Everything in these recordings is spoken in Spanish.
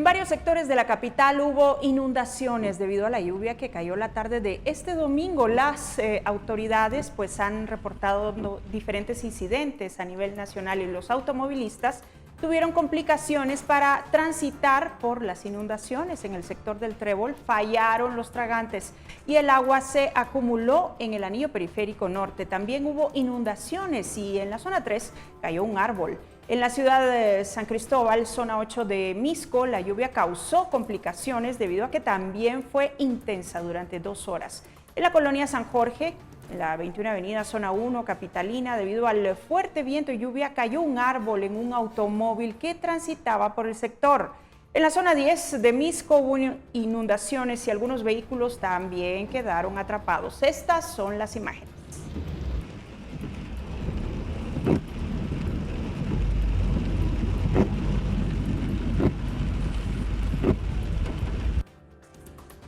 varios sectores de la capital hubo inundaciones debido a la lluvia que cayó la tarde de este domingo. Las autoridades han reportado diferentes incidentes a nivel nacional y los automovilistas tuvieron complicaciones para transitar por las inundaciones. En el sector del Trébol fallaron los tragantes y el agua se acumuló en el anillo periférico norte. También hubo inundaciones y en la zona 3 cayó un árbol. En la ciudad de San Cristóbal, zona 8 de Misco, la lluvia causó complicaciones debido a que también fue intensa durante 2 horas. En la colonia San Jorge, en la 21 Avenida, zona 1, capitalina, debido al fuerte viento y lluvia, cayó un árbol en un automóvil que transitaba por el sector. En la zona 10 de Misco hubo inundaciones y algunos vehículos también quedaron atrapados. Estas son las imágenes.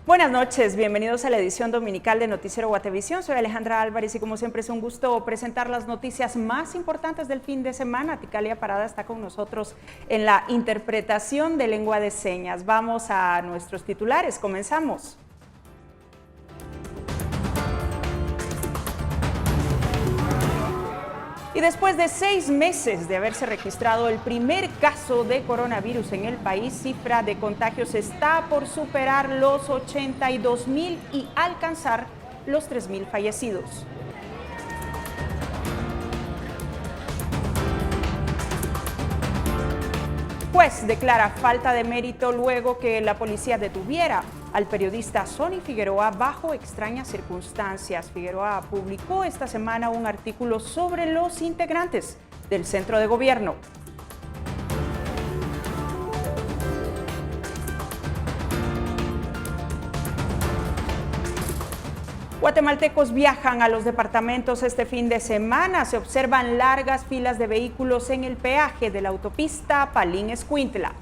Buenas noches, bienvenidos a la edición dominical de Noticiero Guatevisión. Soy Alejandra Álvarez y como siempre es un gusto presentar las noticias más importantes del fin de semana. Ticalia Parada está con nosotros en la interpretación de lengua de señas. Vamos a nuestros titulares, comenzamos. Y después de 6 meses de haberse registrado el primer caso de coronavirus en el país, cifra de contagios está por superar los 82,000 y alcanzar los 3,000 fallecidos. Juez declara falta de mérito luego que la policía detuviera al periodista Sonny Figueroa bajo extrañas circunstancias. Figueroa publicó esta semana un artículo sobre los integrantes del centro de gobierno. Guatemaltecos viajan a los departamentos este fin de semana. Se observan largas filas de vehículos en el peaje de la autopista Palín-Escuintla.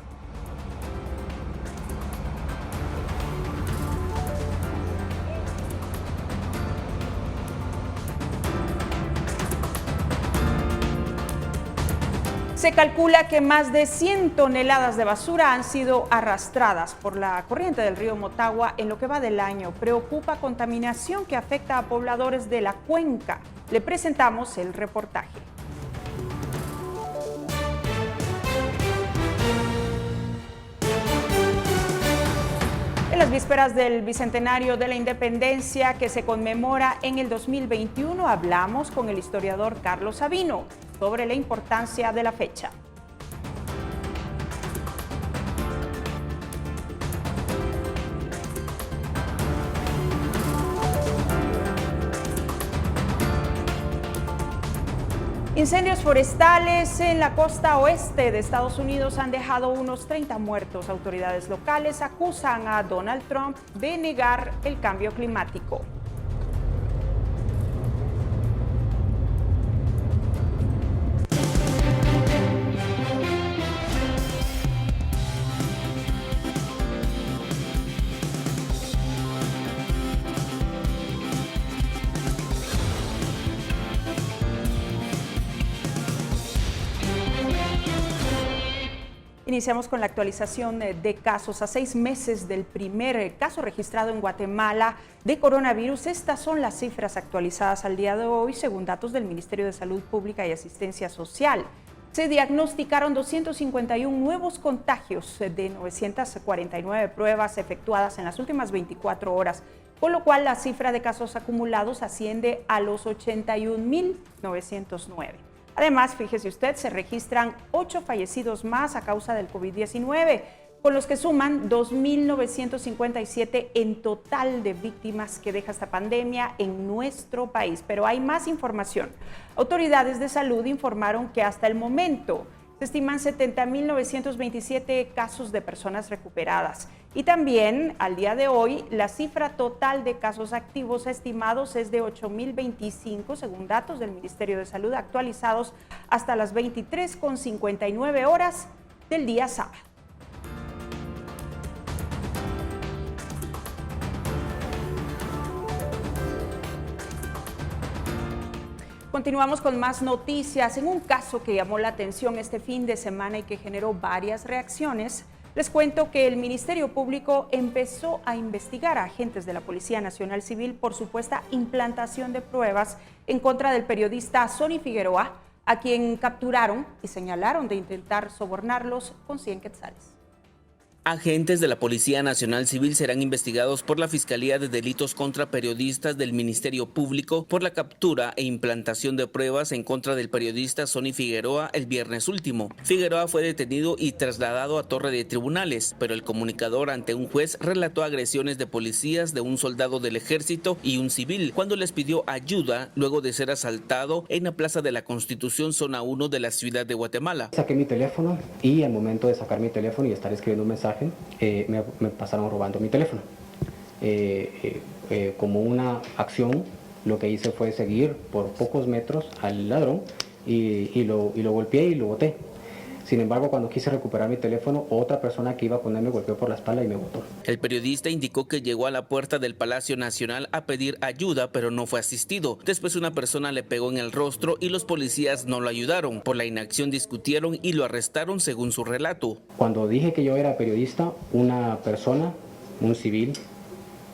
Se calcula que más de 100 toneladas de basura han sido arrastradas por la corriente del río Motagua en lo que va del año. Preocupa contaminación que afecta a pobladores de la cuenca. Le presentamos el reportaje. En las vísperas del Bicentenario de la Independencia que se conmemora en el 2021, hablamos con el historiador Carlos Sabino sobre la importancia de la fecha. Incendios forestales en la costa oeste de Estados Unidos han dejado unos 30 muertos. Autoridades locales acusan a Donald Trump de negar el cambio climático. Iniciamos con la actualización de casos. A 6 meses del primer caso registrado en Guatemala de coronavirus, estas son las cifras actualizadas al día de hoy, según datos del Ministerio de Salud Pública y Asistencia Social. Se diagnosticaron 251 nuevos contagios de 949 pruebas efectuadas en las últimas 24 horas, con lo cual la cifra de casos acumulados asciende a los 81,909. Además, fíjese usted, se registran 8 fallecidos más a causa del COVID-19, con los que suman 2,957 en total de víctimas que deja esta pandemia en nuestro país. Pero hay más información. Autoridades de salud informaron que hasta el momento se estiman 70,927 casos de personas recuperadas. Y también, al día de hoy, la cifra total de casos activos estimados es de 8,025, según datos del Ministerio de Salud actualizados hasta las 23:59 horas del día sábado. Continuamos con más noticias. En un caso que llamó la atención este fin de semana y que generó varias reacciones, Les cuento que el Ministerio Público empezó a investigar a agentes de la Policía Nacional Civil por supuesta implantación de pruebas en contra del periodista Sonny Figueroa, a quien capturaron y señalaron de intentar sobornarlos con 100 quetzales. Agentes de la Policía Nacional Civil serán investigados por la Fiscalía de Delitos contra Periodistas del Ministerio Público por la captura e implantación de pruebas en contra del periodista Sonny Figueroa el viernes último. Figueroa fue detenido y trasladado a Torre de Tribunales, pero el comunicador ante un juez relató agresiones de policías, de un soldado del ejército y un civil cuando les pidió ayuda luego de ser asaltado en la Plaza de la Constitución, zona 1 de la ciudad de Guatemala. Saqué mi teléfono y al momento de sacar mi teléfono y estar escribiendo un mensaje, me pasaron robando mi teléfono. Como una acción, lo que hice fue seguir por pocos metros al ladrón y lo golpeé y lo boté. Sin embargo, cuando quise recuperar mi teléfono, otra persona que iba con él me golpeó por la espalda y me botó. El periodista indicó que llegó a la puerta del Palacio Nacional a pedir ayuda, pero no fue asistido. Después una persona le pegó en el rostro y los policías no lo ayudaron. Por la inacción discutieron y lo arrestaron según su relato. Cuando dije que yo era periodista, una persona, un civil,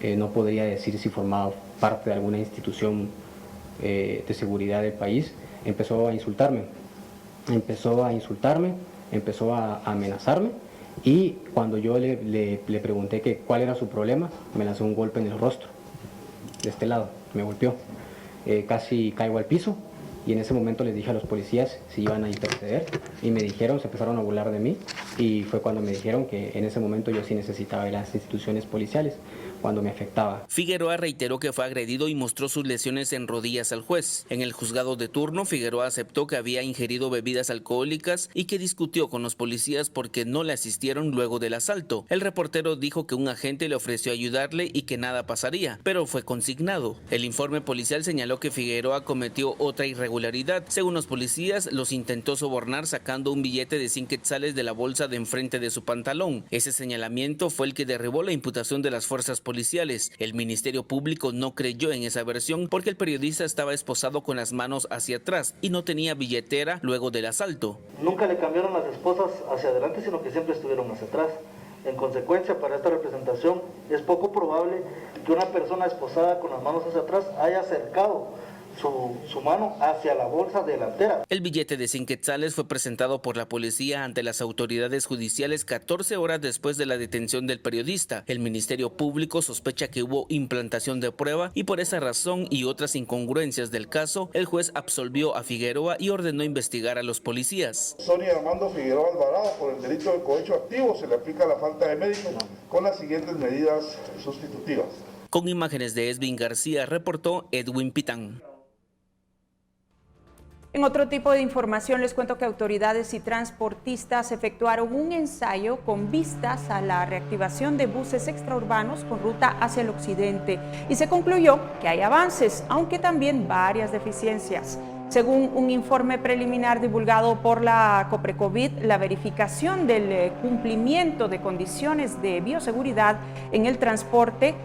no podría decir si formaba parte de alguna institución de seguridad del país, empezó a insultarme, empezó a amenazarme y cuando yo le pregunté que cuál era su problema, me lanzó un golpe en el rostro, de este lado, me golpeó, casi caigo al piso y en ese momento les dije a los policías si iban a interceder y me dijeron, se empezaron a burlar de mí y fue cuando me dijeron que en ese momento yo sí necesitaba de las instituciones policiales cuando me afectaba. Figueroa reiteró que fue agredido y mostró sus lesiones en rodillas al juez. En el juzgado de turno, Figueroa aceptó que había ingerido bebidas alcohólicas y que discutió con los policías porque no le asistieron luego del asalto. El reportero dijo que un agente le ofreció ayudarle y que nada pasaría, pero fue consignado. El informe policial señaló que Figueroa cometió otra irregularidad. Según los policías, los intentó sobornar sacando un billete de 100 quetzales de la bolsa de enfrente de su pantalón. Ese señalamiento fue el que derribó la imputación de las fuerzas policiales. El Ministerio Público no creyó en esa versión porque el periodista estaba esposado con las manos hacia atrás y no tenía billetera luego del asalto. Nunca le cambiaron las esposas hacia adelante, sino que siempre estuvieron hacia atrás. En consecuencia, para esta representación es poco probable que una persona esposada con las manos hacia atrás haya acercado su mano hacia la bolsa delantera. El billete de 100 quetzales fue presentado por la policía ante las autoridades judiciales 14 horas después de la detención del periodista. El Ministerio Público sospecha que hubo implantación de prueba y por esa razón y otras incongruencias del caso, el juez absolvió a Figueroa y ordenó investigar a los policías. Sonny Armando Figueroa Alvarado, por el delito de cohecho activo, se le aplica la falta de médico con las siguientes medidas sustitutivas. Con imágenes de Esvin García, reportó Edwin Pitán. En otro tipo de información les cuento que autoridades y transportistas efectuaron un ensayo con vistas a la reactivación de buses extraurbanos con ruta hacia el occidente y se concluyó que hay avances, aunque también varias deficiencias. Según un informe preliminar divulgado por la Coprecovid, la verificación del cumplimiento de condiciones de bioseguridad en el transporte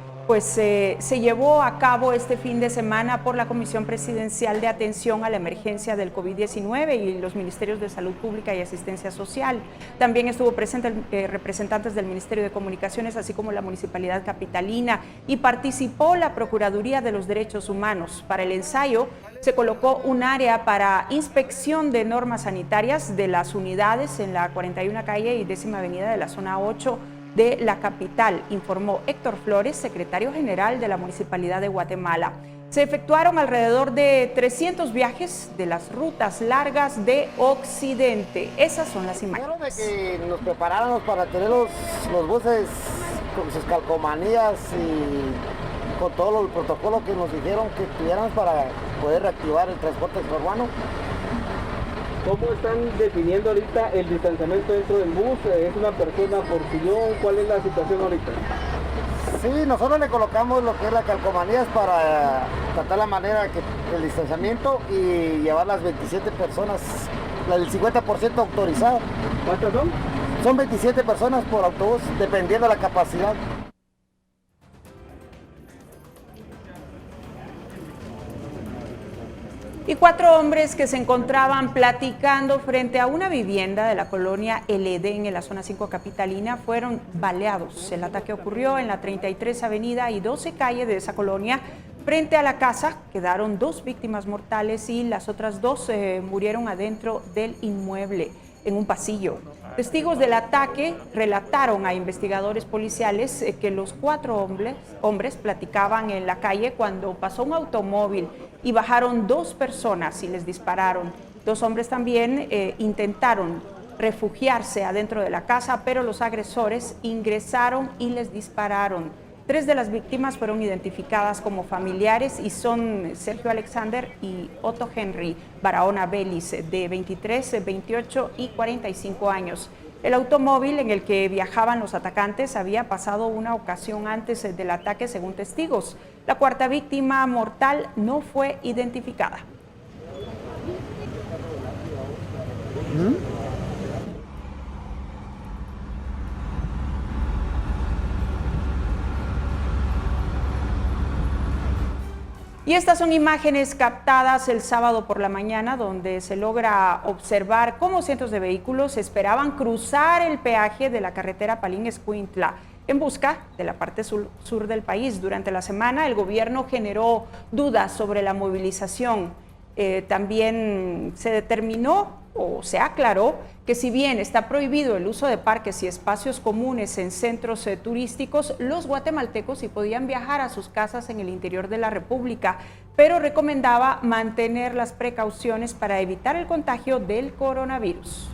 se llevó a cabo este fin de semana por la Comisión Presidencial de Atención a la Emergencia del COVID-19 y los Ministerios de Salud Pública y Asistencia Social. También estuvo presente representantes del Ministerio de Comunicaciones, así como la Municipalidad Capitalina, y participó la Procuraduría de los Derechos Humanos. Para el ensayo se colocó un área para inspección de normas sanitarias de las unidades en la 41 calle y 10ª avenida de la zona 8 de la capital, informó Héctor Flores, secretario general de la Municipalidad de Guatemala. Se efectuaron alrededor de 300 viajes de las rutas largas de Occidente. Esas son las imágenes. Primero de que nos preparáramos para tener los buses con sus calcomanías y con todo el protocolo que nos dijeron que tuviéramos para poder reactivar el transporte urbano. ¿Cómo están definiendo ahorita el distanciamiento dentro del bus? ¿Es una persona por sillón? ¿Cuál es la situación ahorita? Sí, nosotros le colocamos lo que es la calcomanías para tratar la manera que el distanciamiento y llevar las 27 personas, el 50% autorizado. ¿Cuántas son? Son 27 personas por autobús, dependiendo de la capacidad. Y 4 hombres que se encontraban platicando frente a una vivienda de la colonia El Edén en la zona 5 capitalina fueron baleados. El ataque ocurrió en la 33 Avenida y 12 calle de esa colonia. Frente a la casa quedaron 2 víctimas mortales y las otras 2 murieron adentro del inmueble, en un pasillo. Testigos del ataque relataron a investigadores policiales que los 4 hombres platicaban en la calle cuando pasó un automóvil y bajaron 2 personas y les dispararon. 2 hombres también intentaron refugiarse adentro de la casa, pero los agresores ingresaron y les dispararon. 3 de las víctimas fueron identificadas como familiares y son Sergio Alexander y Otto Henry Barahona Vélez, de 23, 28 y 45 años. El automóvil en el que viajaban los atacantes había pasado una ocasión antes del ataque, según testigos. La 4ª víctima mortal no fue identificada. Y estas son imágenes captadas el sábado por la mañana, donde se logra observar cómo cientos de vehículos esperaban cruzar el peaje de la carretera Palín-Escuintla en busca de la parte sur del país. Durante la semana, el gobierno generó dudas sobre la movilización. También se determinó o se aclaró que si bien está prohibido el uso de parques y espacios comunes en centros turísticos, los guatemaltecos sí podían viajar a sus casas en el interior de la República, pero recomendaba mantener las precauciones para evitar el contagio del coronavirus.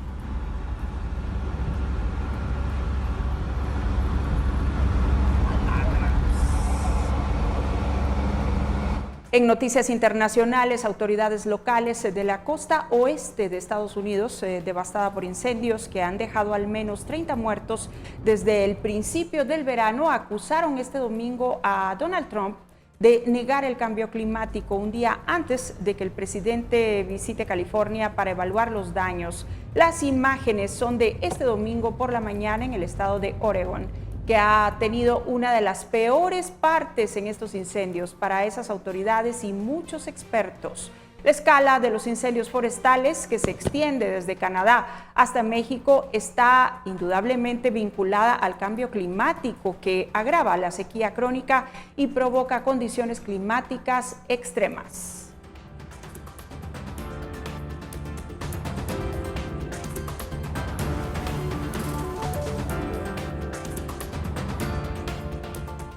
En noticias internacionales, autoridades locales de la costa oeste de Estados Unidos, devastada por incendios que han dejado al menos 30 muertos desde el principio del verano, acusaron este domingo a Donald Trump de negar el cambio climático un día antes de que el presidente visite California para evaluar los daños. Las imágenes son de este domingo por la mañana en el estado de Oregon, que ha tenido una de las peores partes en estos incendios para esas autoridades y muchos expertos. La escala de los incendios forestales, que se extiende desde Canadá hasta México, está indudablemente vinculada al cambio climático, que agrava la sequía crónica y provoca condiciones climáticas extremas.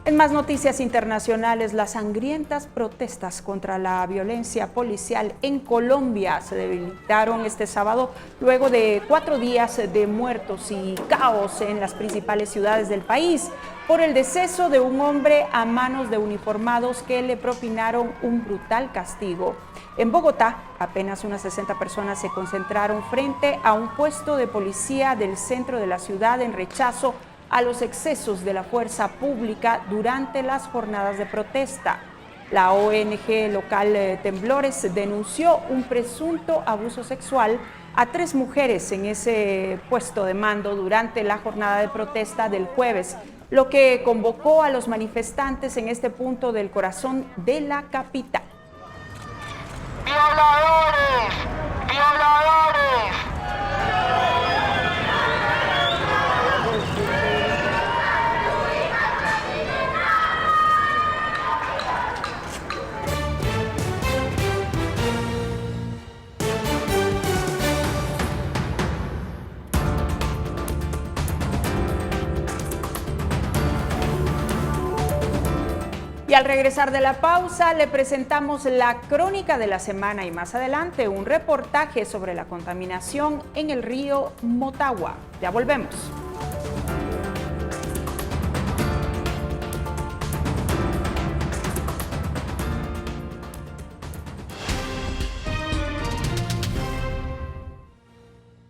En más noticias internacionales, las sangrientas protestas contra la violencia policial en Colombia se debilitaron este sábado luego de 4 días de muertos y caos en las principales ciudades del país por el deceso de un hombre a manos de uniformados que le propinaron un brutal castigo. En Bogotá, apenas unas 60 personas se concentraron frente a un puesto de policía del centro de la ciudad en rechazo a los excesos de la fuerza pública durante las jornadas de protesta. La ONG local Temblores denunció un presunto abuso sexual a 3 mujeres en ese puesto de mando durante la jornada de protesta del jueves, lo que convocó a los manifestantes en este punto del corazón de la capital. ¡Violadores! ¡Violadores! Y al regresar de la pausa, le presentamos la crónica de la semana y más adelante un reportaje sobre la contaminación en el río Motagua. Ya volvemos.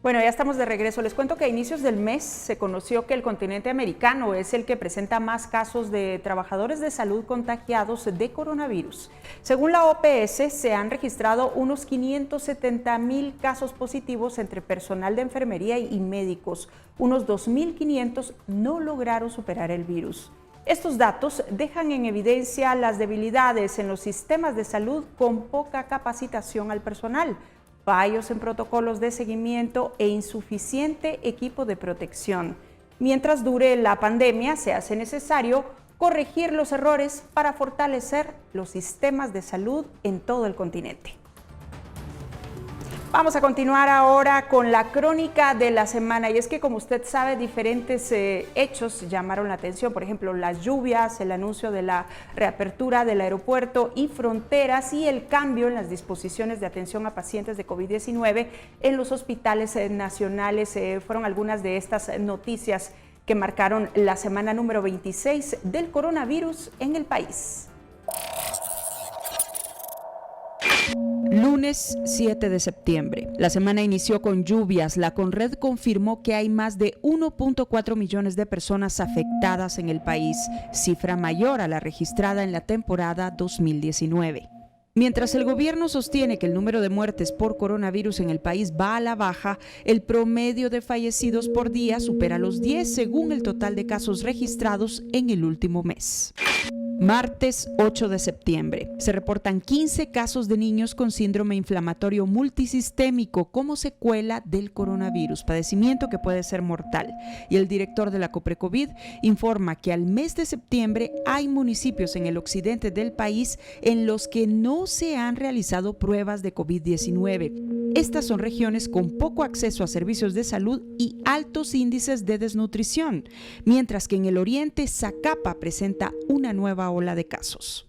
Bueno, ya estamos de regreso. Les cuento que a inicios del mes se conoció que el continente americano es el que presenta más casos de trabajadores de salud contagiados de coronavirus. Según la OPS, se han registrado unos 570,000 casos positivos entre personal de enfermería y médicos. Unos 2,500 no lograron superar el virus. Estos datos dejan en evidencia las debilidades en los sistemas de salud con poca capacitación al personal, fallos en protocolos de seguimiento e insuficiente equipo de protección. Mientras dure la pandemia, se hace necesario corregir los errores para fortalecer los sistemas de salud en todo el continente. Vamos a continuar ahora con la crónica de la semana, y es que, como usted sabe, diferentes hechos llamaron la atención. Por ejemplo, las lluvias, el anuncio de la reapertura del aeropuerto y fronteras y el cambio en las disposiciones de atención a pacientes de COVID-19 en los hospitales nacionales. Fueron algunas de estas noticias que marcaron la semana número 26 del coronavirus en el país. Lunes 7 de septiembre. La semana inició con lluvias. La Conred confirmó que hay más de 1.4 millones de personas afectadas en el país, cifra mayor a la registrada en la temporada 2019. Mientras el gobierno sostiene que el número de muertes por coronavirus en el país va a la baja, el promedio de fallecidos por día supera los 10 según el total de casos registrados en el último mes. Martes 8 de septiembre. Se reportan 15 casos de niños con síndrome inflamatorio multisistémico como secuela del coronavirus, padecimiento que puede ser mortal. Y el director de la Coprecovid informa que al mes de septiembre hay municipios en el occidente del país en los que no se han realizado pruebas de COVID-19. Estas son regiones con poco acceso a servicios de salud y altos índices de desnutrición, mientras que en el oriente Zacapa presenta una nueva ola de casos.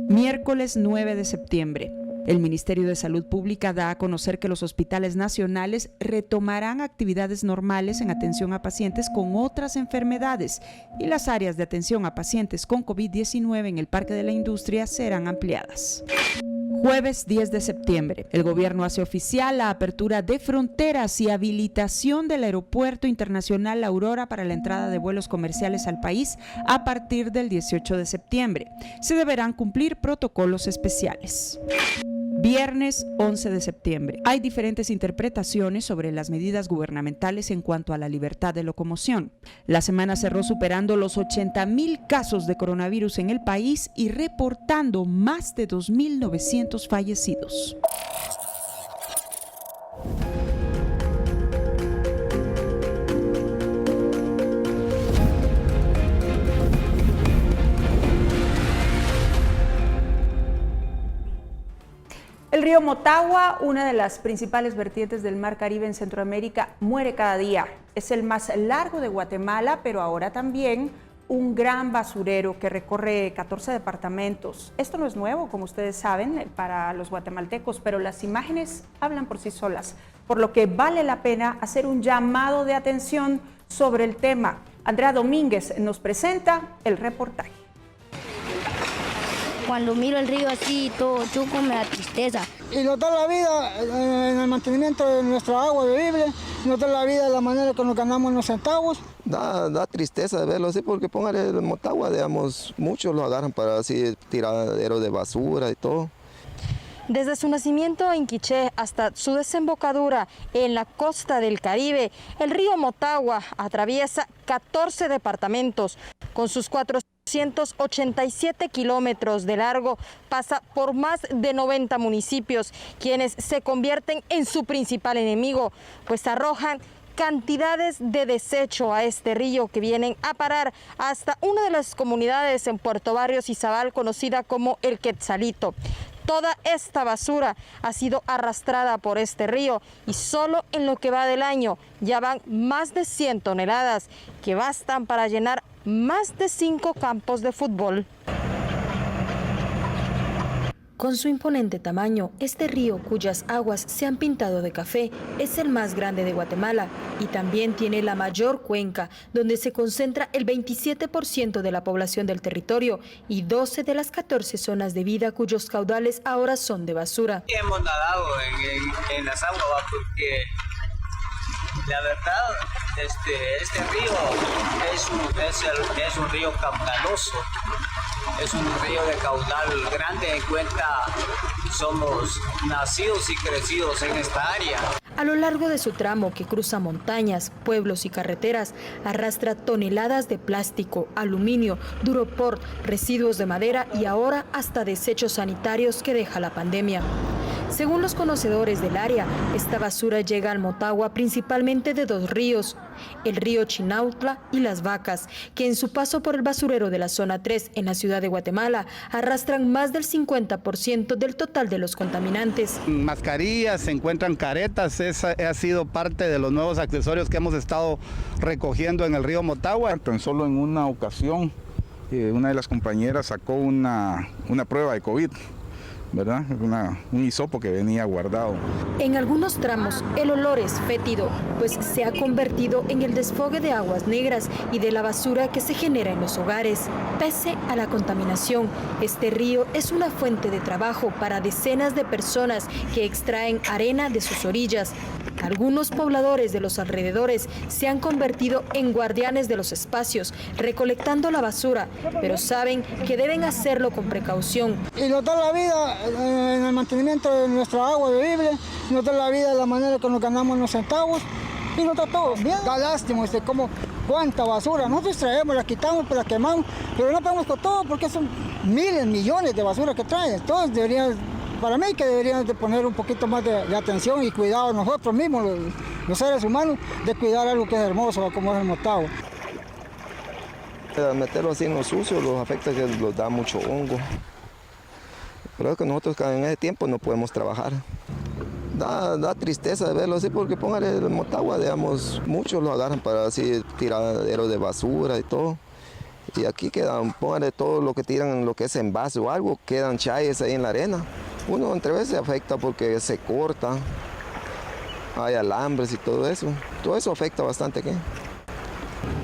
Miércoles 9 de septiembre. El Ministerio de Salud Pública da a conocer que los hospitales nacionales retomarán actividades normales en atención a pacientes con otras enfermedades y las áreas de atención a pacientes con COVID-19 en el Parque de la Industria serán ampliadas. Jueves 10 de septiembre. El gobierno hace oficial la apertura de fronteras y habilitación del Aeropuerto Internacional La Aurora para la entrada de vuelos comerciales al país a partir del 18 de septiembre. Se deberán cumplir protocolos especiales. Viernes 11 de septiembre. Hay diferentes interpretaciones sobre las medidas gubernamentales en cuanto a la libertad de locomoción. La semana cerró superando los 80,000 casos de coronavirus en el país y reportando más de 2.900 fallecidos. El río Motagua, una de las principales vertientes del Mar Caribe en Centroamérica, muere cada día. Es el más largo de Guatemala, pero ahora también un gran basurero que recorre 14 departamentos. Esto no es nuevo, como ustedes saben, para los guatemaltecos, pero las imágenes hablan por sí solas, por lo que vale la pena hacer un llamado de atención sobre el tema. Andrea Domínguez nos presenta el reportaje. Cuando miro el río así, todo chuco, me da tristeza. Y notar la vida en el mantenimiento de nuestra agua bebible, notar la vida de la manera que nos ganamos los centavos. Da tristeza verlo así, porque póngale el Motagua, digamos, muchos lo agarran para así tiraderos de basura y todo. Desde su nacimiento en Quiché hasta su desembocadura en la costa del Caribe, el río Motagua atraviesa 14 departamentos. Con sus 487 kilómetros de largo, pasa por más de 90 municipios, quienes se convierten en su principal enemigo, pues arrojan cantidades de desecho a este río que vienen a parar hasta una de las comunidades en Puerto Barrios, Izabal, conocida como El Quetzalito. Toda esta basura ha sido arrastrada por este río y solo en lo que va del año ya van más de 100 toneladas que bastan para llenar más de 5 campos de fútbol. Con su imponente tamaño, este río, cuyas aguas se han pintado de café, es el más grande de Guatemala y también tiene la mayor cuenca, donde se concentra el 27% de la población del territorio y 12 de las 14 zonas de vida cuyos caudales ahora son de basura. Hemos nadado en las aguas porque la verdad este río es un río caudaloso. Es un río de caudal grande, en cuenta somos nacidos y crecidos en esta área. A lo largo de su tramo, que cruza montañas, pueblos y carreteras, arrastra toneladas de plástico, aluminio, duroport, residuos de madera y ahora hasta desechos sanitarios que deja la pandemia. Según los conocedores del área, esta basura llega al Motagua principalmente de dos ríos, el río Chinautla y Las Vacas, que en su paso por el basurero de la zona 3 en la ciudad de Guatemala arrastran más del 50% del total de los contaminantes. Mascarillas, se encuentran caretas, esa ha sido parte de los nuevos accesorios que hemos estado recogiendo en el río Motagua. Tan solo en una ocasión, una de las compañeras sacó una prueba de COVID, ¿verdad? Un hisopo que venía guardado. En algunos tramos el olor es fétido, pues se ha convertido en el desfogue de aguas negras y de la basura que se genera en los hogares. Pese a la contaminación, este río es una fuente de trabajo para decenas de personas que extraen arena de sus orillas. Algunos pobladores de los alrededores se han convertido en guardianes de los espacios, recolectando la basura, pero saben que deben hacerlo con precaución. Y nos da la vida en el mantenimiento de nuestra agua bebible, nos da la vida de la manera que nos ganamos los centavos y nos da todo bien. Da lástima como cuánta basura, nosotros traemos, la quitamos, la quemamos, pero no podemos con todo porque son miles, millones de basura que traen. Entonces para mí que deberíamos de poner un poquito más de atención y cuidado nosotros mismos, los seres humanos, de cuidar algo que es hermoso como es el Motagua. Meterlo así en lo sucio los afecta, que los da mucho hongo. Pero es que nosotros en ese tiempo no podemos trabajar. Da tristeza de verlo así porque póngale el Motagua, digamos, muchos lo agarran para así tiraderos de basura y todo. Y aquí quedan, póngale todo lo que tiran, lo que es envase o algo, quedan chayes ahí en la arena. Uno entre veces se afecta porque se corta, hay alambres y todo eso. Todo eso afecta bastante aquí.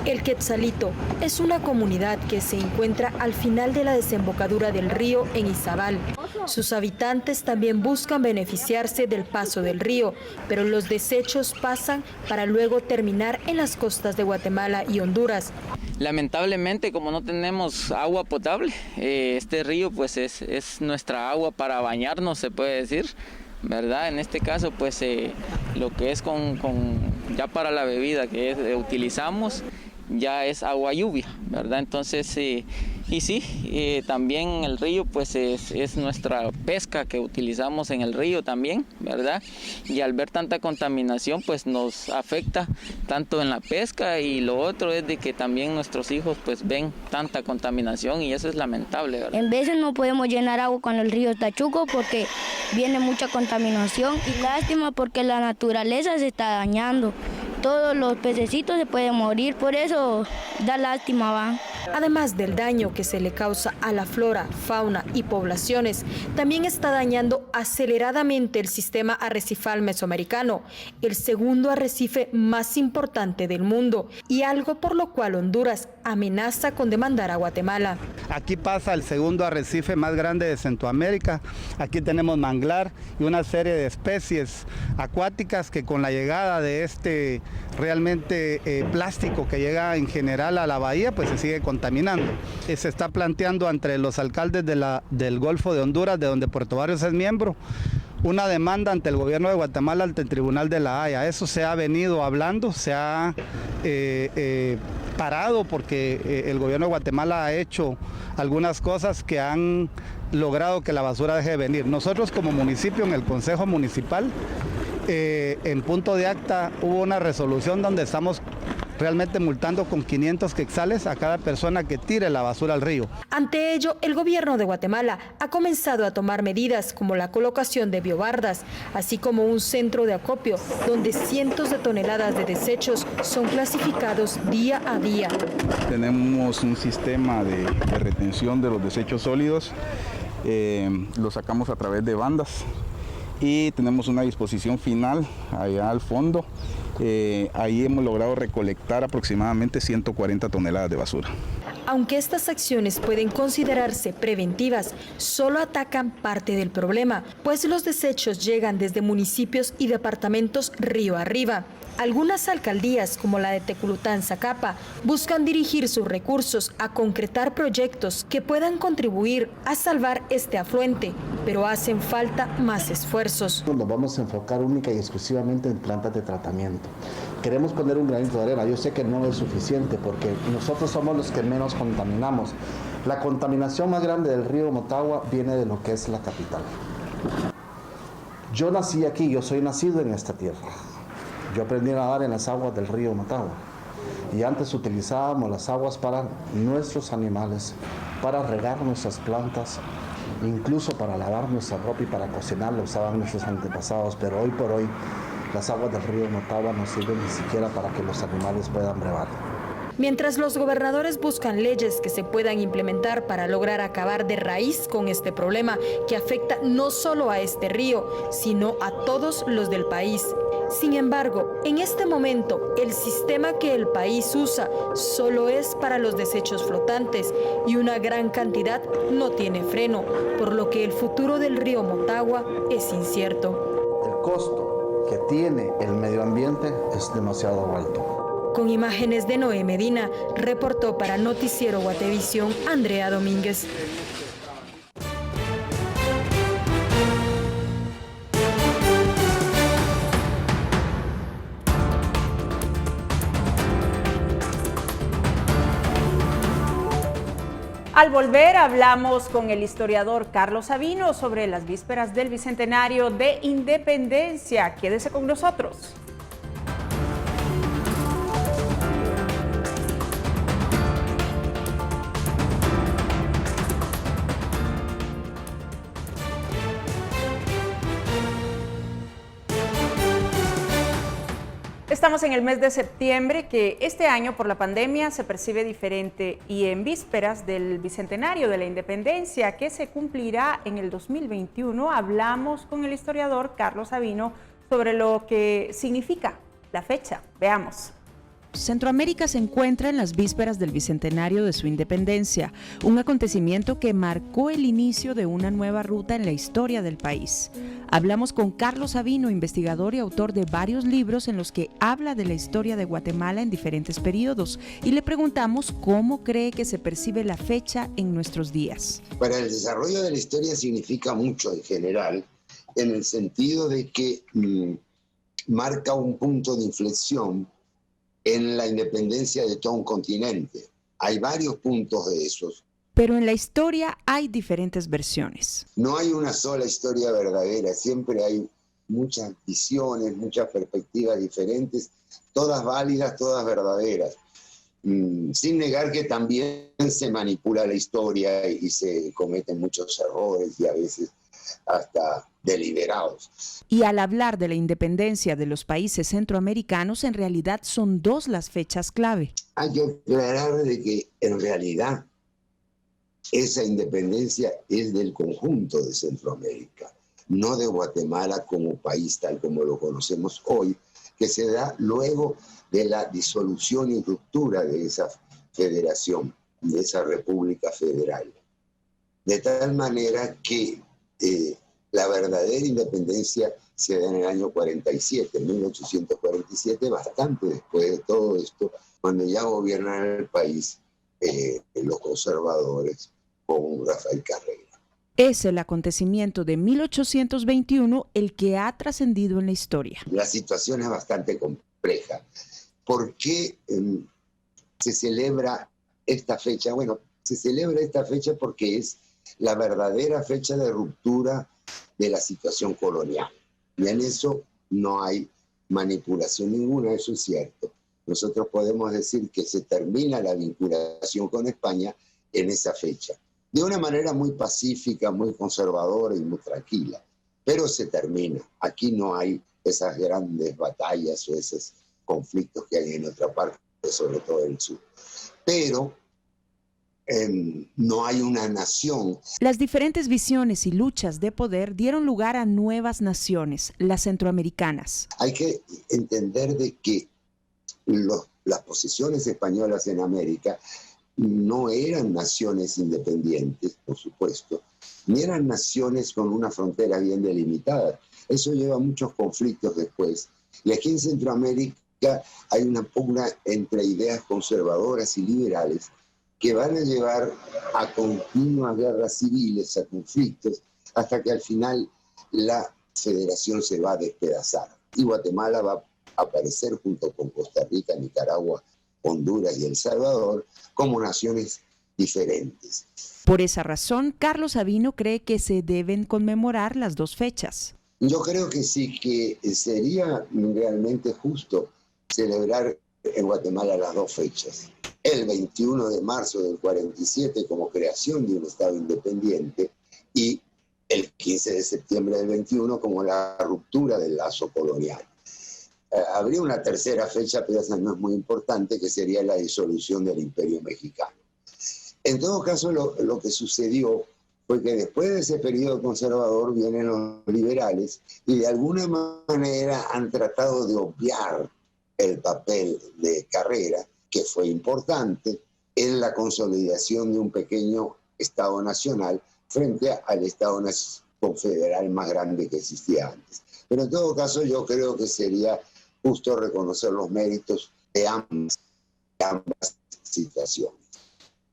El Quetzalito es una comunidad que se encuentra al final de la desembocadura del río en Izabal. Sus habitantes también buscan beneficiarse del paso del río, pero los desechos pasan para luego terminar en las costas de Guatemala y Honduras. Lamentablemente, como no tenemos agua potable, este río pues es nuestra agua para bañarnos, se puede decir, ¿verdad? En este caso, pues lo que es ya para la bebida que utilizamos, ya es agua lluvia, ¿verdad? Entonces, y sí, también el río pues es nuestra pesca que utilizamos en el río también, ¿verdad? Y al ver tanta contaminación pues nos afecta tanto en la pesca, y lo otro es de que también nuestros hijos pues ven tanta contaminación y eso es lamentable, ¿verdad? En veces no podemos llenar agua cuando el río está chuco porque viene mucha contaminación, y lástima porque la naturaleza se está dañando. Todos los pececitos se pueden morir, por eso da lástima, va. Además del daño que se le causa a la flora, fauna y poblaciones, también está dañando aceleradamente el sistema arrecifal mesoamericano, el segundo arrecife más importante del mundo, y algo por lo cual Honduras amenaza con demandar a Guatemala. Aquí pasa el segundo arrecife más grande de Centroamérica. Aquí tenemos manglar y una serie de especies acuáticas que con la llegada de este realmente plástico que llega en general a la bahía, pues se sigue contaminando. Se está planteando entre los alcaldes del Golfo de Honduras, de donde Puerto Barrios es miembro, una demanda ante el gobierno de Guatemala ante el Tribunal de la Haya. Eso se ha venido hablando, se ha parado porque el gobierno de Guatemala ha hecho algunas cosas que han logrado que la basura deje de venir. Nosotros como municipio, en el Consejo Municipal, en punto de acta hubo una resolución donde estamos realmente multando con 500 quetzales a cada persona que tire la basura al río. Ante ello, el gobierno de Guatemala ha comenzado a tomar medidas como la colocación de biobardas, así como un centro de acopio donde cientos de toneladas de desechos son clasificados día a día. Tenemos un sistema de retención de los desechos sólidos, lo sacamos a través de bandas y tenemos una disposición final allá al fondo. Ahí hemos logrado recolectar aproximadamente 140 toneladas de basura. Aunque estas acciones pueden considerarse preventivas, solo atacan parte del problema, pues los desechos llegan desde municipios y departamentos río arriba. Algunas alcaldías, como la de Teculután-Zacapa, buscan dirigir sus recursos a concretar proyectos que puedan contribuir a salvar este afluente, pero hacen falta más esfuerzos. Nos vamos a enfocar única y exclusivamente en plantas de tratamiento. Queremos poner un granito de arena. Yo sé que no es suficiente porque nosotros somos los que menos contaminamos. La contaminación más grande del río Motagua viene de lo que es la capital. Yo nací aquí, yo soy nacido en esta tierra. Yo aprendí a nadar en las aguas del río Motagua. Y antes utilizábamos las aguas para nuestros animales, para regar nuestras plantas, incluso para lavar nuestra ropa y para cocinar lo usaban nuestros antepasados. Pero hoy por hoy las aguas del río Motagua no sirven ni siquiera para que los animales puedan brevar. Mientras los gobernadores buscan leyes que se puedan implementar para lograr acabar de raíz con este problema que afecta no solo a este río, sino a todos los del país. Sin embargo, en este momento, el sistema que el país usa solo es para los desechos flotantes y una gran cantidad no tiene freno, por lo que el futuro del río Motagua es incierto. El costo que tiene el medio ambiente es demasiado alto. Con imágenes de Noé Medina, reportó para Noticiero Guatevisión Andrea Domínguez. Al volver hablamos con el historiador Carlos Sabino sobre las vísperas del Bicentenario de Independencia. Quédese con nosotros. Estamos en el mes de septiembre, que este año por la pandemia se percibe diferente, y en vísperas del Bicentenario de la Independencia, que se cumplirá en el 2021, hablamos con el historiador Carlos Sabino sobre lo que significa la fecha. Veamos. Centroamérica se encuentra en las vísperas del Bicentenario de su independencia, un acontecimiento que marcó el inicio de una nueva ruta en la historia del país. Hablamos con Carlos Sabino, investigador y autor de varios libros en los que habla de la historia de Guatemala en diferentes periodos, y le preguntamos cómo cree que se percibe la fecha en nuestros días. Para el desarrollo de la historia significa mucho en general, en el sentido de que marca un punto de inflexión en la independencia de todo un continente. Hay varios puntos de esos. Pero en la historia hay diferentes versiones. No hay una sola historia verdadera, siempre hay muchas visiones, muchas perspectivas diferentes, todas válidas, todas verdaderas. Sin negar que también se manipula la historia y se cometen muchos errores y a veces hasta deliberados. Y al hablar de la independencia de los países centroamericanos, en realidad son dos las fechas clave. Hay que aclarar de que en realidad esa independencia es del conjunto de Centroamérica, no de Guatemala como país tal como lo conocemos hoy, que se da luego de la disolución y ruptura de esa federación, de esa república federal. De tal manera que la verdadera independencia se da en el año 47, 1847, bastante después de todo esto, cuando ya gobiernan el país los conservadores con Rafael Carrera. Es el acontecimiento de 1821 el que ha trascendido en la historia. La situación es bastante compleja. ¿Por qué se celebra esta fecha? Bueno, se celebra esta fecha porque es la verdadera fecha de ruptura de la situación colonial. Y en eso no hay manipulación ninguna, eso es cierto. Nosotros podemos decir que se termina la vinculación con España en esa fecha, de una manera muy pacífica, muy conservadora y muy tranquila, pero se termina. Aquí no hay esas grandes batallas o esos conflictos que hay en otra parte, sobre todo en el sur. Pero no hay una nación. Las diferentes visiones y luchas de poder dieron lugar a nuevas naciones, las centroamericanas. Hay que entender de que las posesiones españolas en América no eran naciones independientes, por supuesto, ni eran naciones con una frontera bien delimitada. Eso lleva a muchos conflictos después. Y aquí en Centroamérica hay una pugna entre ideas conservadoras y liberales que van a llevar a continuas guerras civiles, a conflictos, hasta que al final la federación se va a despedazar. Y Guatemala va a aparecer junto con Costa Rica, Nicaragua, Honduras y El Salvador como naciones diferentes. Por esa razón, Carlos Sabino cree que se deben conmemorar las dos fechas. Yo creo que sí, que sería realmente justo celebrar en Guatemala las dos fechas. El 21 de marzo del 47 como creación de un Estado independiente y el 15 de septiembre del 21 como la ruptura del lazo colonial. Habría una tercera fecha, pero esa no es muy importante, que sería la disolución del Imperio Mexicano. En todo caso, lo que sucedió fue que después de ese periodo conservador vienen los liberales y de alguna manera han tratado de obviar el papel de Carrera, que fue importante en la consolidación de un pequeño Estado nacional frente al Estado confederal más grande que existía antes. Pero en todo caso yo creo que sería justo reconocer los méritos de ambas situaciones.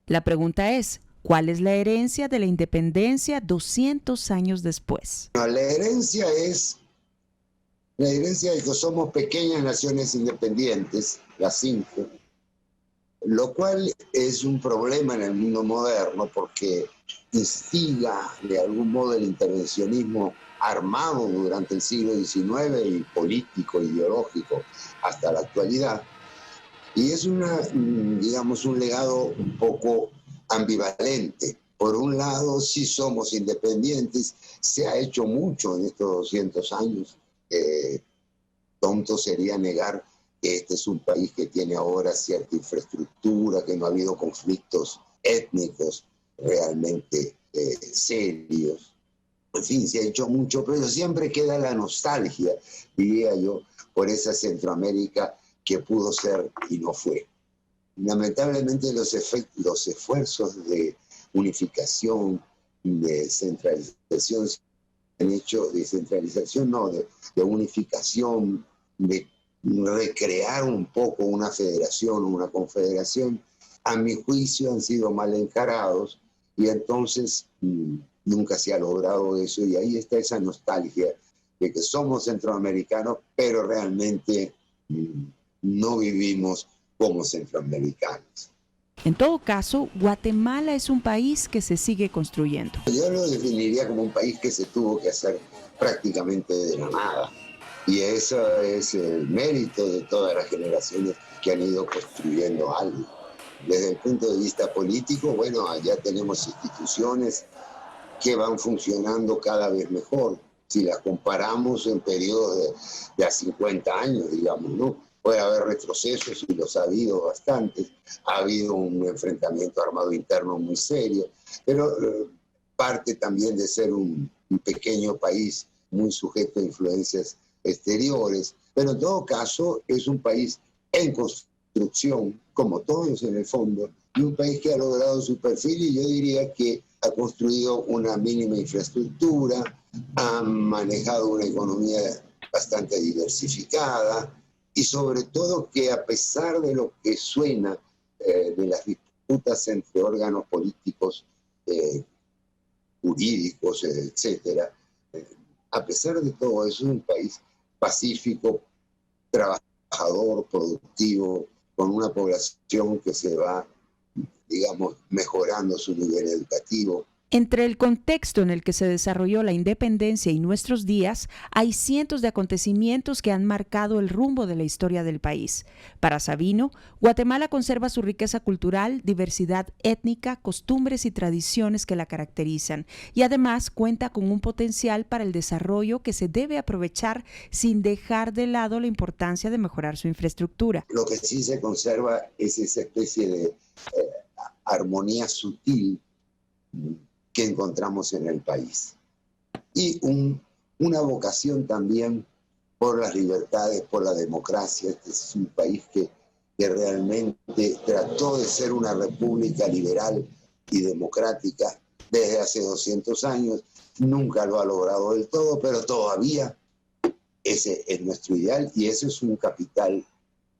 La pregunta es, ¿cuál es la herencia de la independencia 200 años después? No, la herencia de que somos pequeñas naciones independientes, las 5, lo cual es un problema en el mundo moderno porque instiga de algún modo el intervencionismo armado durante el siglo XIX y político, ideológico, hasta la actualidad. Y es un legado un poco ambivalente. Por un lado, sí somos independientes, se ha hecho mucho en estos 200 años. Tonto sería negar que este es un país que tiene ahora cierta infraestructura, que no ha habido conflictos étnicos realmente serios. En fin, se ha hecho mucho, pero siempre queda la nostalgia, diría yo, por esa Centroamérica que pudo ser y no fue. Lamentablemente los esfuerzos de unificación, de centralización, han hecho de unificación, de recrear un poco una federación o una confederación, a mi juicio han sido mal encarados y entonces nunca se ha logrado eso y ahí está esa nostalgia de que somos centroamericanos, pero realmente no vivimos como centroamericanos. En todo caso, Guatemala es un país que se sigue construyendo. Yo lo definiría como un país que se tuvo que hacer prácticamente de la nada. Y eso es el mérito de todas las generaciones que han ido construyendo algo. Desde el punto de vista político, bueno, allá tenemos instituciones que van funcionando cada vez mejor. Si las comparamos en periodos de a 50 años, digamos, ¿no? Puede haber retrocesos y los ha habido bastantes. Ha habido un enfrentamiento armado interno muy serio, pero parte también de ser un pequeño país muy sujeto a influencias exteriores. Pero en todo caso es un país en construcción, como todos en el fondo, y un país que ha logrado su perfil y yo diría que ha construido una mínima infraestructura, ha manejado una economía bastante diversificada, y sobre todo que a pesar de lo que suena de las disputas entre órganos políticos, jurídicos, etcétera, a pesar de todo eso es un país pacífico, trabajador, productivo, con una población que se va, digamos, mejorando su nivel educativo. Entre el contexto en el que se desarrolló la independencia y nuestros días, hay cientos de acontecimientos que han marcado el rumbo de la historia del país. Para Sabino, Guatemala conserva su riqueza cultural, diversidad étnica, costumbres y tradiciones que la caracterizan, y además cuenta con un potencial para el desarrollo que se debe aprovechar sin dejar de lado la importancia de mejorar su infraestructura. Lo que sí se conserva es esa especie de armonía sutil que encontramos en el país. Y una vocación también por las libertades, por la democracia. Este es un país que realmente trató de ser una república liberal y democrática desde hace 200 años. Nunca lo ha logrado del todo, pero todavía ese es nuestro ideal y ese es un capital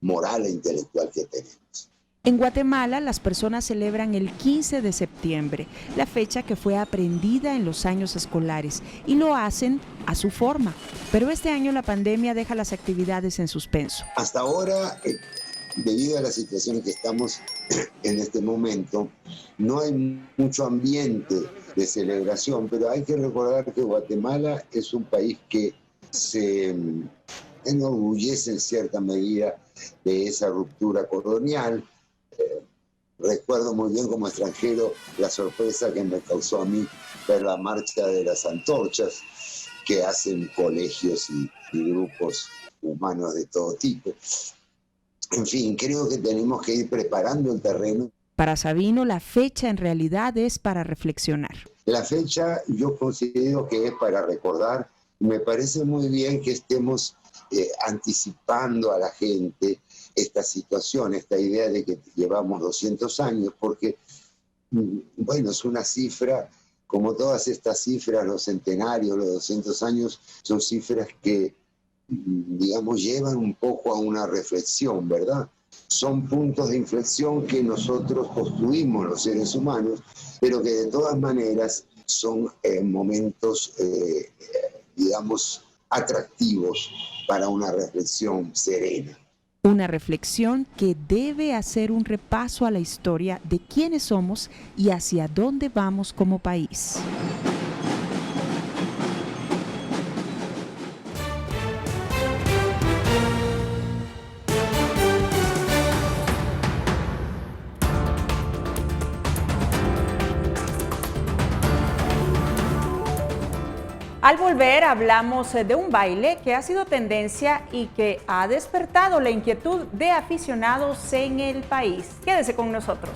moral e intelectual que tenemos. En Guatemala, las personas celebran el 15 de septiembre, la fecha que fue aprendida en los años escolares, y lo hacen a su forma. Pero este año la pandemia deja las actividades en suspenso. Hasta ahora, debido a la situación en que estamos en este momento, no hay mucho ambiente de celebración, pero hay que recordar que Guatemala es un país que se enorgullece en cierta medida de esa ruptura colonial. Recuerdo muy bien como extranjero la sorpresa que me causó a mí ver la marcha de las antorchas que hacen colegios y grupos humanos de todo tipo. En fin, creo que tenemos que ir preparando el terreno. Para Sabino, la fecha en realidad es para reflexionar. La fecha yo considero que es para recordar. Me parece muy bien que estemos anticipando a la gente esta situación, esta idea de que llevamos 200 años, porque, bueno, es una cifra, como todas estas cifras, los centenarios, los 200 años, son cifras que, digamos, llevan un poco a una reflexión, ¿verdad? Son puntos de inflexión que nosotros construimos los seres humanos, pero que de todas maneras son momentos, digamos, atractivos para una reflexión serena. Una reflexión que debe hacer un repaso a la historia de quiénes somos y hacia dónde vamos como país. Al volver hablamos de un baile que ha sido tendencia y que ha despertado la inquietud de aficionados en el país. Quédese con nosotros.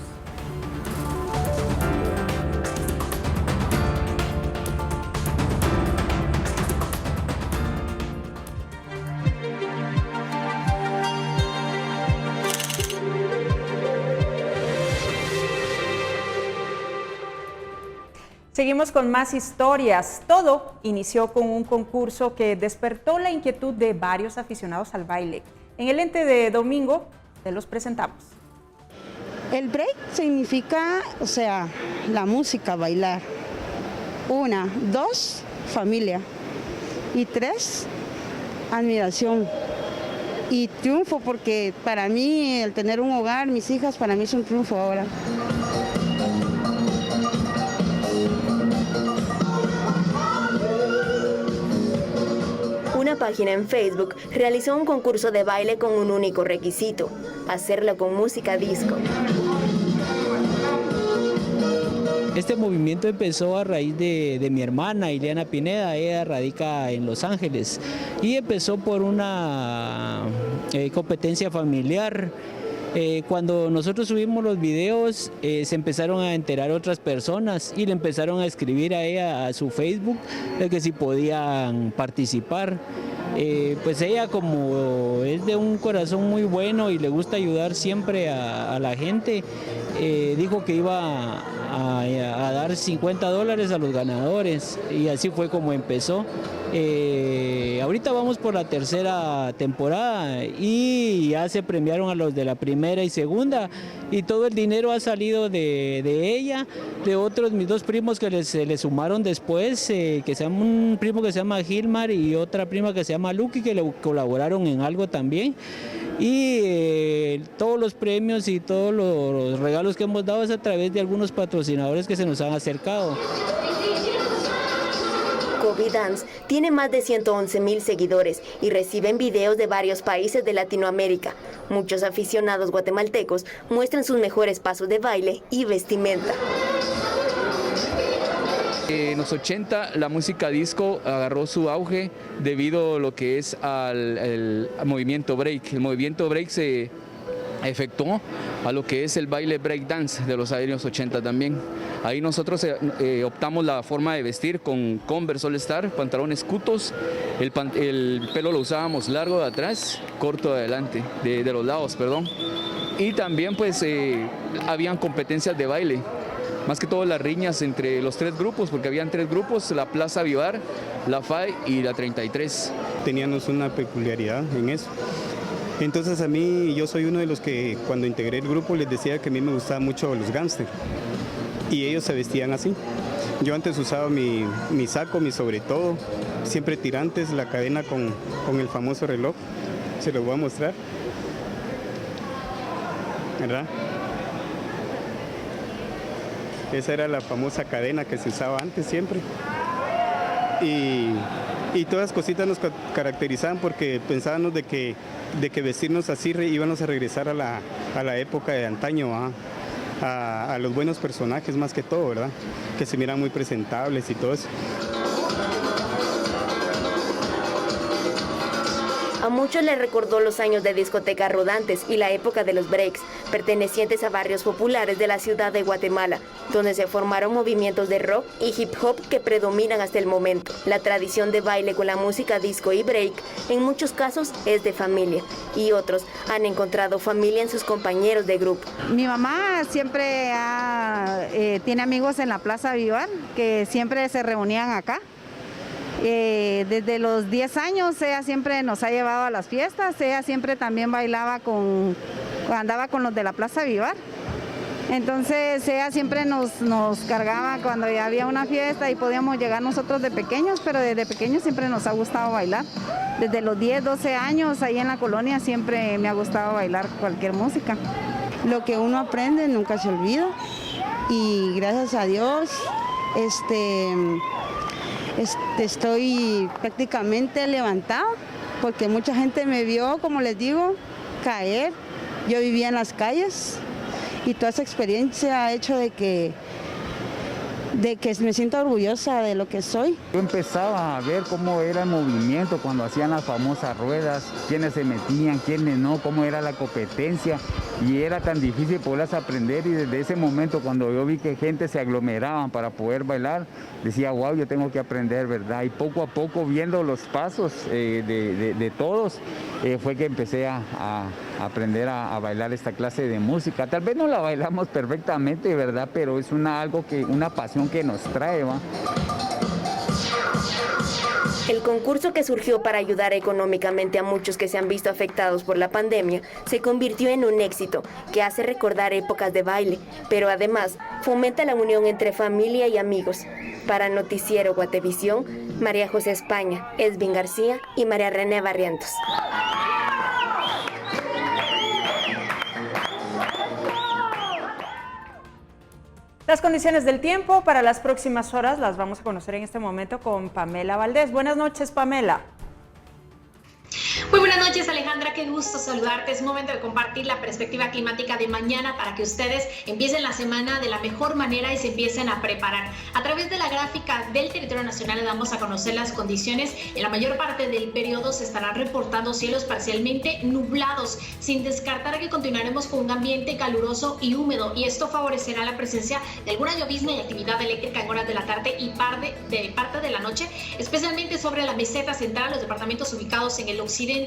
Seguimos con más historias. Todo inició con un concurso que despertó la inquietud de varios aficionados al baile. En el ente de domingo te los presentamos. El break significa, la música, bailar. 1, 2, familia. Y 3, admiración. Y triunfo, porque para mí el tener un hogar, mis hijas, para mí es un triunfo ahora. Una página en Facebook realizó un concurso de baile con un único requisito: hacerlo con música disco. Este movimiento empezó a raíz de mi hermana Ileana Pineda. Ella radica en Los Ángeles y empezó por una competencia familiar. Cuando nosotros subimos los videos, se empezaron a enterar otras personas y le empezaron a escribir a ella a su Facebook de que si podían participar. Pues ella, como es de un corazón muy bueno y le gusta ayudar siempre a la gente, dijo que iba a dar $50 a los ganadores, y así fue como empezó. Ahorita vamos por la tercera temporada y ya se premiaron a los de la primera y segunda, y todo el dinero ha salido de ella, de otros, mis dos primos que se le sumaron después, que se llama un primo que se llama Gilmar y otra prima que se llama Lucky, que le colaboraron en algo también. Y todos los premios y todos los regalos que hemos dado es a través de algunos patrocinadores que se nos han acercado. Kobe Dance tiene más de 111,000 seguidores y reciben videos de varios países de Latinoamérica. Muchos aficionados guatemaltecos muestran sus mejores pasos de baile y vestimenta. En los 80 la música disco agarró su auge debido a lo que es al movimiento break. El movimiento break se efectuó a lo que es el baile break dance de los años 80 también. Ahí nosotros optamos la forma de vestir con Converse All Star, pantalones cutos, el pelo lo usábamos largo de atrás, corto de adelante, de los lados, perdón. Y también pues habían competencias de baile. Más que todo las riñas entre los tres grupos, porque habían tres grupos: la Plaza Vivar, la FAI y la 33. Teníamos una peculiaridad en eso, Entonces a mí, yo soy uno de los que cuando integré el grupo les decía que a mí me gustaban mucho los gángster y ellos se vestían así. Yo antes usaba mi saco, mi sobre todo, siempre tirantes, la cadena con el famoso reloj, se los voy a mostrar, ¿verdad? Esa era la famosa cadena que se usaba antes siempre. Y todas las cositas nos caracterizaban porque pensábamos de que vestirnos así íbamos a regresar a la época de antaño, a los buenos personajes más que todo, ¿verdad? Que se miran muy presentables y todo eso. A muchos les recordó los años de discotecas rodantes y la época de los breaks, pertenecientes a barrios populares de la ciudad de Guatemala, donde se formaron movimientos de rock y hip hop que predominan hasta el momento. La tradición de baile con la música disco y break, en muchos casos, es de familia, y otros han encontrado familia en sus compañeros de grupo. Mi mamá siempre tiene amigos en la Plaza Vivar, que siempre se reunían acá. Desde los 10 años ella siempre nos ha llevado a las fiestas, ella siempre también bailaba andaba con los de la Plaza Vivar. Entonces ella siempre nos cargaba cuando ya había una fiesta y podíamos llegar nosotros de pequeños, pero desde pequeños siempre nos ha gustado bailar. Desde los 10, 12 años ahí en la colonia siempre me ha gustado bailar cualquier música. Lo que uno aprende nunca se olvida y gracias a Dios estoy prácticamente levantada porque mucha gente me vio, como les digo, caer. Yo vivía en las calles y toda esa experiencia ha hecho de que me siento orgullosa de lo que soy. Yo empezaba a ver cómo era el movimiento cuando hacían las famosas ruedas, quiénes se metían, quiénes no, cómo era la competencia y era tan difícil poderlas aprender y desde ese momento cuando yo vi que gente se aglomeraban para poder bailar, decía wow, yo tengo que aprender, ¿verdad? Y poco a poco viendo los pasos de todos fue que empecé a aprender a bailar esta clase de música. Tal vez no la bailamos perfectamente, ¿verdad? Pero es una pasión que nos trae, ¿va? El concurso que surgió para ayudar económicamente a muchos que se han visto afectados por la pandemia se convirtió en un éxito que hace recordar épocas de baile, pero además fomenta la unión entre familia y amigos. Para Noticiero Guatevisión, María José España, Esvin García y María René Barrientos. Las condiciones del tiempo para las próximas horas las vamos a conocer en este momento con Pamela Valdés. Buenas noches, Pamela. Muy buenas noches, Alejandra, qué gusto saludarte. Es momento de compartir la perspectiva climática de mañana para que ustedes empiecen la semana de la mejor manera y se empiecen a preparar. A través de la gráfica del territorio nacional le damos a conocer las condiciones. En la mayor parte del periodo se estarán reportando cielos parcialmente nublados, sin descartar que continuaremos con un ambiente caluroso y húmedo, y esto favorecerá la presencia de alguna llovizna y actividad eléctrica en horas de la tarde y parte de la noche, especialmente sobre la meseta central, los departamentos ubicados en el occidente,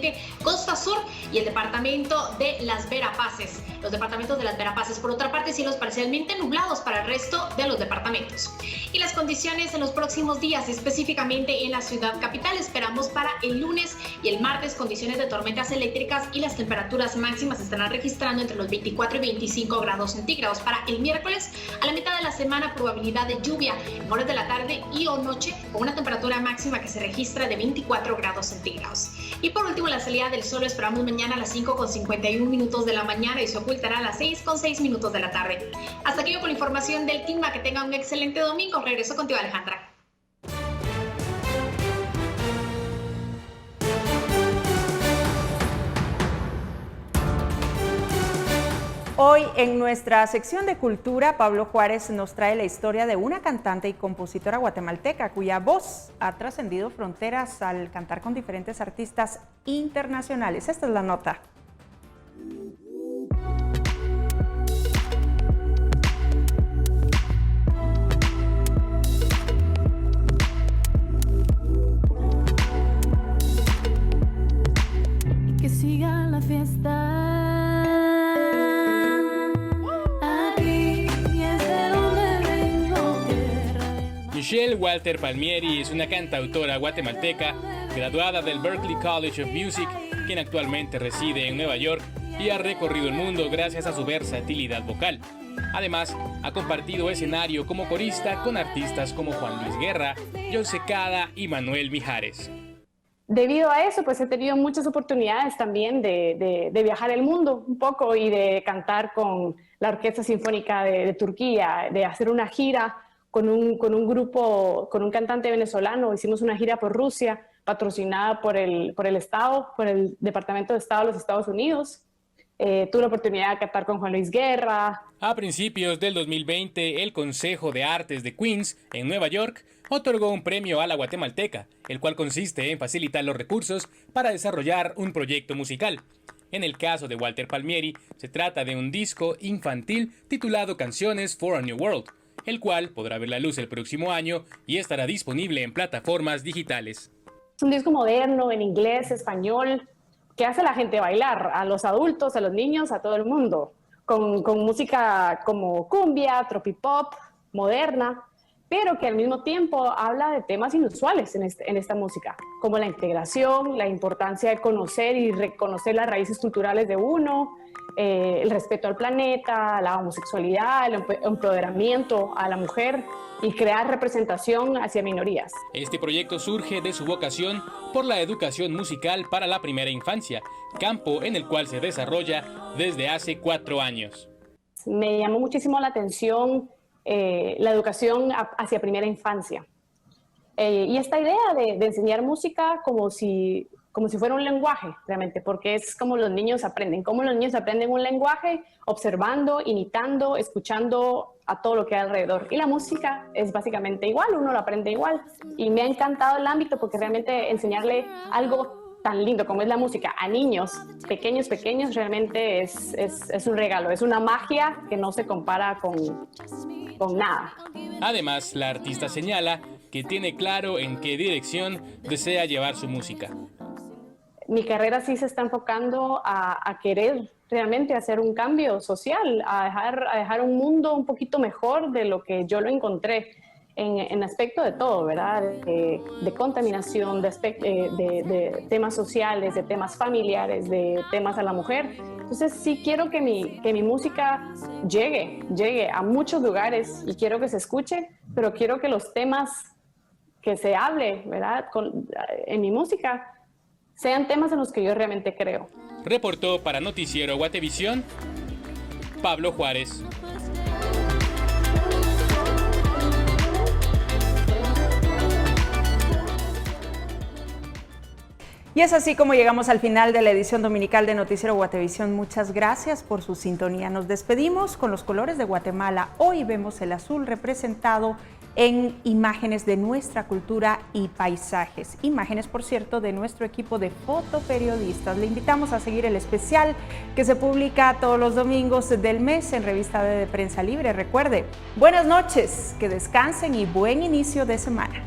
costa sur y el departamento de Las Verapaces. Los departamentos de Las Verapaces, por otra parte, cielos parcialmente nublados para el resto de los departamentos. Y las condiciones en los próximos días, específicamente en la ciudad capital, esperamos para el lunes y el martes condiciones de tormentas eléctricas y las temperaturas máximas se estarán registrando entre los 24 y 25 grados centígrados. Para el miércoles, a la mitad de la semana, probabilidad de lluvia en horas de la tarde y o noche, con una temperatura máxima que se registra de 24 grados centígrados. Y por último, la salida del sol esperamos mañana a las 5:51 de la mañana y se ocultará a las 6:06 de la tarde. Hasta aquí yo con la información del clima. Que tengan un excelente domingo. Regreso contigo, Alejandra. Hoy en nuestra sección de cultura, Pablo Juárez nos trae la historia de una cantante y compositora guatemalteca cuya voz ha trascendido fronteras al cantar con diferentes artistas internacionales. Esta es la nota. Que siga la fiesta. Michelle Walter Palmieri es una cantautora guatemalteca, graduada del Berklee College of Music quien actualmente reside en Nueva York y ha recorrido el mundo gracias a su versatilidad vocal. Además, ha compartido escenario como corista con artistas como Juan Luis Guerra, John Secada y Manuel Mijares. Debido a eso, pues he tenido muchas oportunidades también de viajar el mundo un poco y de cantar con la Orquesta Sinfónica de Turquía, de hacer una gira con un grupo, con un cantante venezolano. Hicimos una gira por Rusia, patrocinada por el Estado, por el Departamento de Estado de los Estados Unidos. Tuve la oportunidad de cantar con Juan Luis Guerra. A principios del 2020, el Consejo de Artes de Queens, en Nueva York, otorgó un premio a la guatemalteca, el cual consiste en facilitar los recursos para desarrollar un proyecto musical. En el caso de Walter Palmieri, se trata de un disco infantil titulado Canciones for a New World, el cual podrá ver la luz el próximo año y estará disponible en plataformas digitales. Es un disco moderno, en inglés, español, que hace a la gente bailar, a los adultos, a los niños, a todo el mundo, con música como cumbia, tropipop, moderna, pero que al mismo tiempo habla de temas inusuales en esta música, como la integración, la importancia de conocer y reconocer las raíces culturales de uno, el respeto al planeta, la homosexualidad, el empoderamiento a la mujer y crear representación hacia minorías. Este proyecto surge de su vocación por la educación musical para la primera infancia, campo en el cual se desarrolla desde hace 4 años. Me llamó muchísimo la atención la educación hacia primera infancia. Y esta idea de enseñar música como si fuera un lenguaje, realmente, porque es como los niños aprenden. Como los niños aprenden un lenguaje observando, imitando, escuchando a todo lo que hay alrededor. Y la música es básicamente igual, uno lo aprende igual. Y me ha encantado el ámbito porque realmente enseñarle algo tan lindo como es la música a niños pequeños, realmente es un regalo, es una magia que no se compara con nada. Además, la artista señala que tiene claro en qué dirección desea llevar su música. Mi carrera sí se está enfocando a querer realmente hacer un cambio social, a dejar un mundo un poquito mejor de lo que yo lo encontré en aspecto de todo, ¿verdad? De contaminación, de temas sociales, de temas familiares, de temas a la mujer. Entonces sí quiero que mi música llegue a muchos lugares y quiero que se escuche, pero quiero que los temas que se hable, ¿verdad? En mi música sean temas en los que yo realmente creo. Reportó para Noticiero Guatevisión, Pablo Juárez. Y es así como llegamos al final de la edición dominical de Noticiero Guatevisión. Muchas gracias por su sintonía. Nos despedimos con los colores de Guatemala. Hoy vemos el azul representado en imágenes de nuestra cultura y paisajes. Imágenes, por cierto, de nuestro equipo de fotoperiodistas. Le invitamos a seguir el especial que se publica todos los domingos del mes en Revista de Prensa Libre. Recuerde, buenas noches, que descansen y buen inicio de semana.